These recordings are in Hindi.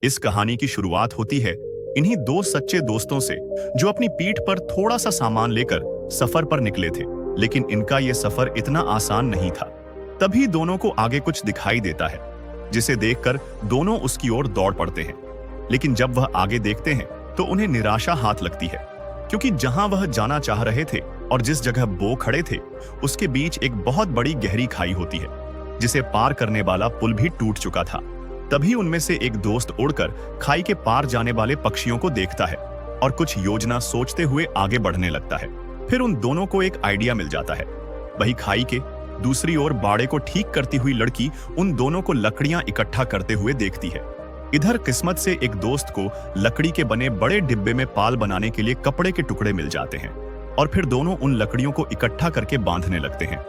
इस कहानी की शुरुआत होती है इन्हीं दो सच्चे दोस्तों से जो अपनी पीठ पर थोड़ा सा सामान लेकर सफर पर निकले थे। लेकिन इनका ये सफर इतना आसान नहीं था। तभी दोनों को आगे कुछ दिखाई देता है, जिसे देखकर दोनों उसकी ओर दौड़ पड़ते हैं। लेकिन जब वह आगे देखते हैं तो उन्हें निराशा हाथ लगती है, क्योंकि जहां वह जाना चाह रहे थे और जिस जगह वो खड़े थे उसके बीच एक बहुत बड़ी गहरी खाई होती है, जिसे पार करने वाला पुल भी टूट चुका था। तभी उनमें से एक दोस्त उड़कर खाई के पार जाने वाले पक्षियों को देखता है और कुछ योजना सोचते हुए आगे बढ़ने लगता है। फिर उन दोनों को एक आइडिया मिल जाता है। वही खाई के दूसरी ओर बाड़े को ठीक करती हुई लड़की उन दोनों को लकड़ियां इकट्ठा करते हुए देखती है। इधर किस्मत से एक दोस्त को लकड़ी के बने बड़े डिब्बे में पाल बनाने के लिए कपड़े के टुकड़े मिल जाते हैं और फिर दोनों उन लकड़ियों को इकट्ठा करके बांधने लगते हैं।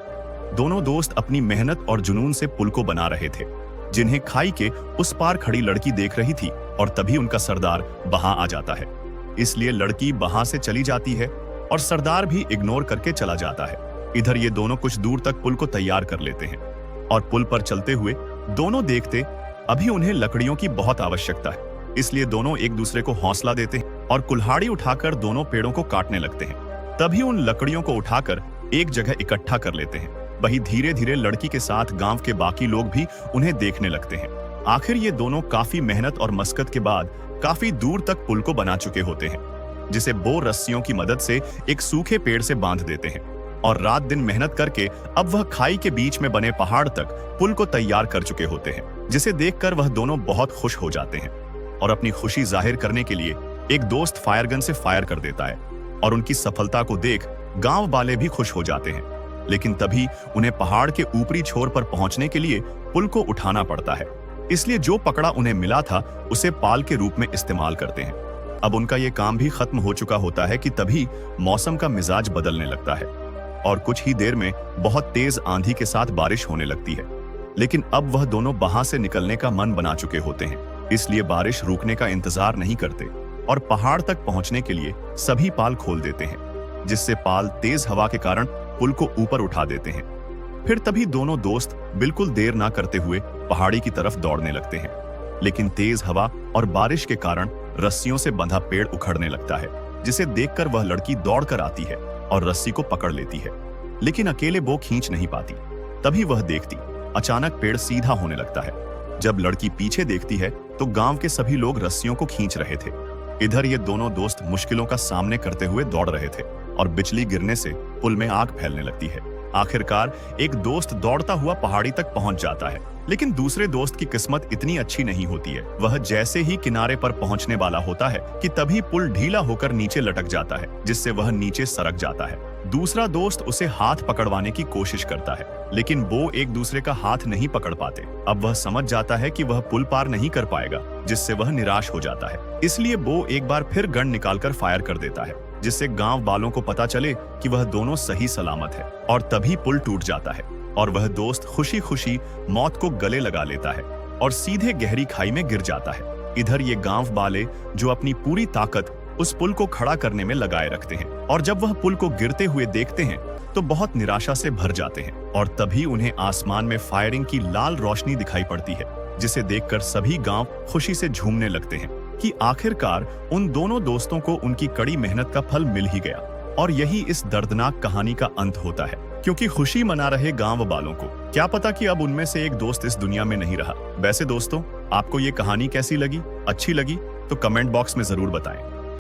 दोनों दोस्त अपनी मेहनत और जुनून से पुल को बना रहे थे, जिन्हें खाई के उस पार खड़ी लड़की देख रही थी। और तभी उनका सरदार वहां आ जाता है। इसलिए लड़की वहां से चली जाती है और सरदार भी इग्नोर करके चला जाता है। इधर ये दोनों कुछ दूर तक पुल को तैयार कर लेते हैं और पुल पर चलते हुए दोनों देखते अभी उन्हें लकड़ियों की बहुत आवश्यकता है। इसलिए दोनों एक दूसरे को हौसला देते हैं और कुल्हाड़ी उठाकर दोनों पेड़ों को काटने लगते हैं। तभी उन लकड़ियों को उठाकर एक जगह इकट्ठा कर लेते हैं। वही धीरे धीरे लड़की के साथ गांव के बाकी लोग भी उन्हें देखने लगते हैं। आखिर ये दोनों काफी मेहनत और मशक्कत के बाद काफी दूर तक पुल को बना चुके होते हैं, जिसे वो रस्सियों की मदद से एक सूखे पेड़ से बांध देते हैं। और रात दिन मेहनत करके अब वह खाई के बीच में बने पहाड़ तक पुल को तैयार कर चुके होते हैं, जिसे देखकर वह दोनों बहुत खुश हो जाते हैं। और अपनी खुशी जाहिर करने के लिए एक दोस्त फायर गन से फायर कर देता है और उनकी सफलता को देख गांव वाले भी खुश हो जाते हैं। लेकिन तभी उन्हें पहाड़ के ऊपरी छोर पर पहुंचने के लिए पुल को उठाना पड़ता है। इसलिए जो पकड़ा उन्हें मिला था उसे पाल के रूप में इस्तेमाल करते हैं। अब उनका ये काम भी खत्म हो चुका होता है कि तभी मौसम का मिजाज बदलने लगता है और कुछ ही देर में बहुत तेज आंधी के साथ बारिश होने लगती है। लेकिन अब वह दोनों वहां से निकलने का मन बना चुके होते हैं, इसलिए बारिश रुकने का इंतजार नहीं करते और पहाड़ तक पहुंचने के लिए सभी पाल खोल देते हैं, जिससे पाल तेज हवा के कारण पुल को ऊपर उठा देते हैं। फिर तभी दोनों दोस्त बिल्कुल देर ना करते हुए पहाड़ी की तरफ दौड़ने लगते हैं। लेकिन तेज हवा और बारिश के कारण रस्सियों से बंधा पेड़ उखड़ने लगता है, जिसे देखकर वह लड़की दौड़कर आती है और रस्सी को पकड़ लेती है। लेकिन अकेले वो खींच नहीं पाती। तभी वह देखती अचानक पेड़ सीधा होने लगता है। जब लड़की पीछे देखती है तो गांव के सभी लोग रस्सियों को खींच रहे थे। इधर ये दोनों दोस्त मुश्किलों का सामने करते हुए दौड़ रहे थे और बिजली गिरने से पुल में आग फैलने लगती है। आखिरकार एक दोस्त दौड़ता हुआ पहाड़ी तक पहुंच जाता है, लेकिन दूसरे दोस्त की किस्मत इतनी अच्छी नहीं होती है। वह जैसे ही किनारे पर पहुंचने वाला होता है कि तभी पुल ढीला होकर नीचे लटक जाता है, जिससे वह नीचे सरक जाता है। दूसरा दोस्त उसे हाथ पकड़वाने की कोशिश करता है, लेकिन वो एक दूसरे का हाथ नहीं पकड़ पाते। अब वह समझ जाता है कि वह पुल पार नहीं कर पाएगा, जिससे वह निराश हो जाता है। इसलिए वो एक बार फिर गन निकालकर फायर कर देता है, जिससे गांव वालों को पता चले कि वह दोनों सही सलामत है। और तभी पुल टूट जाता है और वह दोस्त खुशी खुशी मौत को गले लगा लेता है और सीधे गहरी खाई में गिर जाता है। इधर ये गांव वाले जो अपनी पूरी ताकत उस पुल को खड़ा करने में लगाए रखते हैं और जब वह पुल को गिरते हुए देखते हैं तो बहुत निराशा से भर जाते हैं। और तभी उन्हें आसमान में फायरिंग की लाल रोशनी दिखाई पड़ती है, जिसे देखकर सभी गांव खुशी से झूमने लगते हैं कि आखिरकार उन दोनों दोस्तों को उनकी कड़ी मेहनत का फल मिल ही गया। और यही इस दर्दनाक कहानी का अंत होता है, क्योंकि खुशी मना रहे गांव वालों को क्या पता कि अब उनमें से एक दोस्त इस दुनिया में नहीं रहा। वैसे दोस्तों, आपको ये कहानी कैसी लगी? अच्छी लगी तो कमेंट बॉक्स में जरूर बताएं।